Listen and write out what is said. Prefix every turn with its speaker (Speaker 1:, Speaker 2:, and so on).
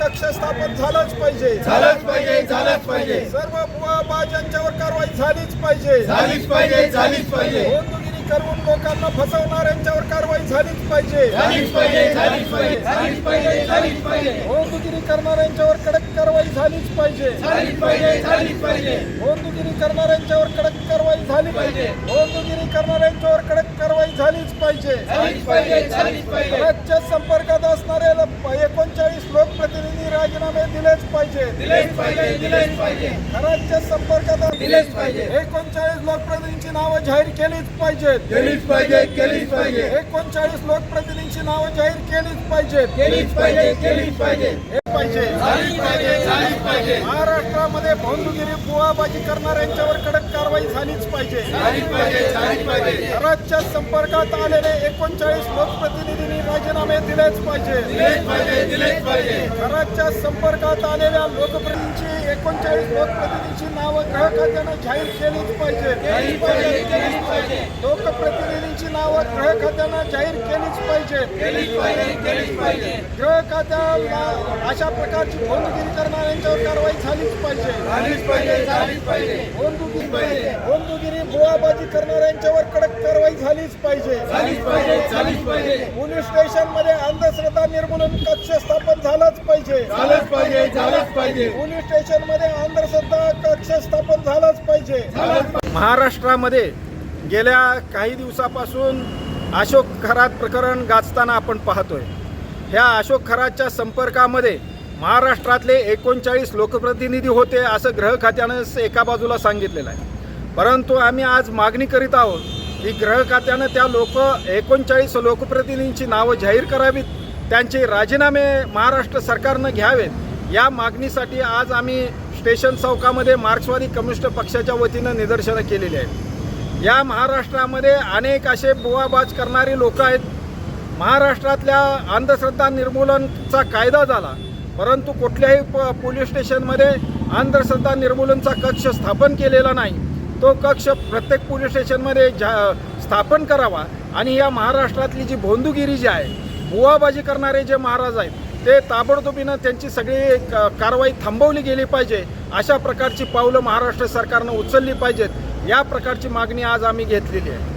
Speaker 1: कक्ष स्थापन झालंच पाहिजे,
Speaker 2: झालंच पाहिजे, झालंच पाहिजे,
Speaker 1: सर्व बुवाबाज यांच्यावर कारवाई झालीच पाहिजे,
Speaker 2: झालीच पाहिजे, झालीच पाहिजे,
Speaker 1: बंधुगिरी करून लोकांना फसवणाऱ्यांच्यावर कारवाई झालीच पाहिजे,
Speaker 2: झालीच पाहिजे, झालीच पाहिजे, झालीच पाहिजे, झालीच पाहिजे,
Speaker 1: बंधुगिरी करणाऱ्यांच्यावर कडक कारवाई झालीच पाहिजे,
Speaker 2: झालीच पाहिजे, झालीच पाहिजे,
Speaker 1: बंधुगिरी करणाऱ्यांच्यावर कडक कारवाई झाली पाहिजे, बंधुगिरी करणाऱ्यांच्यावर कडक कारवाई झालीच पाहिजे,
Speaker 2: झालीच पाहिजे, झालीच पाहिजे,
Speaker 1: राज्य संपर्कात असणारे 39 लोकप्रतिनिधी राजीनामे दिलेच पाहिजे,
Speaker 2: दिलेच पाहिजे, दिलेच पाहिजे,
Speaker 1: राज्य संपर्कात
Speaker 2: दिलेच पाहिजे,
Speaker 1: 39 लोकप्रतिनिधींची नावं जाहीर केलीच पाहिजेत,
Speaker 2: केलीच पाहिजे, केलीच पाहिजे,
Speaker 1: 39 लोकप्रतिनिधींची नावं जाहीर केलीच पाहिजेत,
Speaker 2: केलीच पाहिजे, केलीच पाहिजे,
Speaker 1: पाहिजे,
Speaker 2: झालीच पाहिजे, झालीच पाहिजे,
Speaker 1: महाराष्ट्रामध्ये बंधुगिरी बुवाबाजी करणाऱ्यांच्यावर कडक कारवाई झालीच पाहिजे,
Speaker 2: झालीच पाहिजे, झालीच पाहिजे,
Speaker 1: राज्य संपर्कात आलेले 39 लोकप्रतिनिधींनी राजीनामे दिलेच पाहिजे,
Speaker 2: दिलेच पाहिजे, दिलेच पाहिजे,
Speaker 1: राज्य संपर्कात आलेल्या लोकप्रतिनिधींची 39 लोकप्रतिनिधींची नावं गृह खात्यानं जाहीर केलीच पाहिजे,
Speaker 2: केलीच पाहिजे, केलीच पाहिजे,
Speaker 1: लोकप्रतिनिधींची नावं गृह खात्यानं जाहीर केलीच पाहिजे,
Speaker 2: केलीच पाहिजे, केलीच पाहिजे,
Speaker 1: गृह खात्याला अशा प्रकारची बंधुगिरी करणाऱ्यांच्यावर कारवाई झालीच पाहिजे,
Speaker 2: झालीच पाहिजे, झालीच पाहिजे,
Speaker 1: बंधुगिरी बुवाबाजी करणाऱ्यांच्यावर कडक कारवाई झालीच पाहिजे,
Speaker 2: झालीच पाहिजे, झालीच पाहिजे,
Speaker 1: पोलीस स्टेशन मध्ये अंधश्रद्धा निर्मूलन कक्ष स्थापन झालाच पाहिजे,
Speaker 2: झालंच पाहिजे, झालंच पाहिजे,
Speaker 1: पोलीस स्टेशन मध्ये अंधश्रद्धा कक्ष स्थापन झालाच पाहिजे. महाराष्ट्रामध्ये गेल्या काही दिवसापासून अशोक खरात प्रकरण गाजताना आपण पाहतोय. ह्या अशोक खरातच्या संपर्कामध्ये महाराष्ट्रातले 39 लोकप्रतिनिधी होते असं गृह खात्यानं एका बाजूला सांगितलेलं आहे. परंतु आम्ही आज मागणी करीत आहोत की गृह खात्यानं त्या 39 लोकप्रतिनिधींची नावं जाहीर करावीत, त्यांचे राजीनामे महाराष्ट्र सरकारनं घ्यावेत. या मागणीसाठी आज आम्ही स्टेशन चौकामध्ये मार्क्सवादी कम्युनिस्ट पक्षाच्या वतीनं निदर्शनं केलेली आहेत. या महाराष्ट्रामध्ये अनेक असे बुवाबाज करणारे लोक आहेत. महाराष्ट्रातल्या अंधश्रद्धा निर्मूलनचा कायदा झाला, परंतु कुठल्याही पोलीस स्टेशनमध्ये अंधश्रद्धा निर्मूलनचा कक्ष स्थापन केलेला नाही. तो कक्ष प्रत्येक पोलीस स्टेशनमध्ये स्थापन करावा आणि या महाराष्ट्रातली जी भोंदूगिरी जी आहे, बुवाबाजी करणारे जे महाराज आहेत, ते ताबडतोबीनं त्यांची सगळी कारवाई थांबवली गेली पाहिजे. अशा प्रकारची पावलं महाराष्ट्र सरकारनं उचलली पाहिजेत. या प्रकारची मागणी आज आम्ही घेतलेली आहे.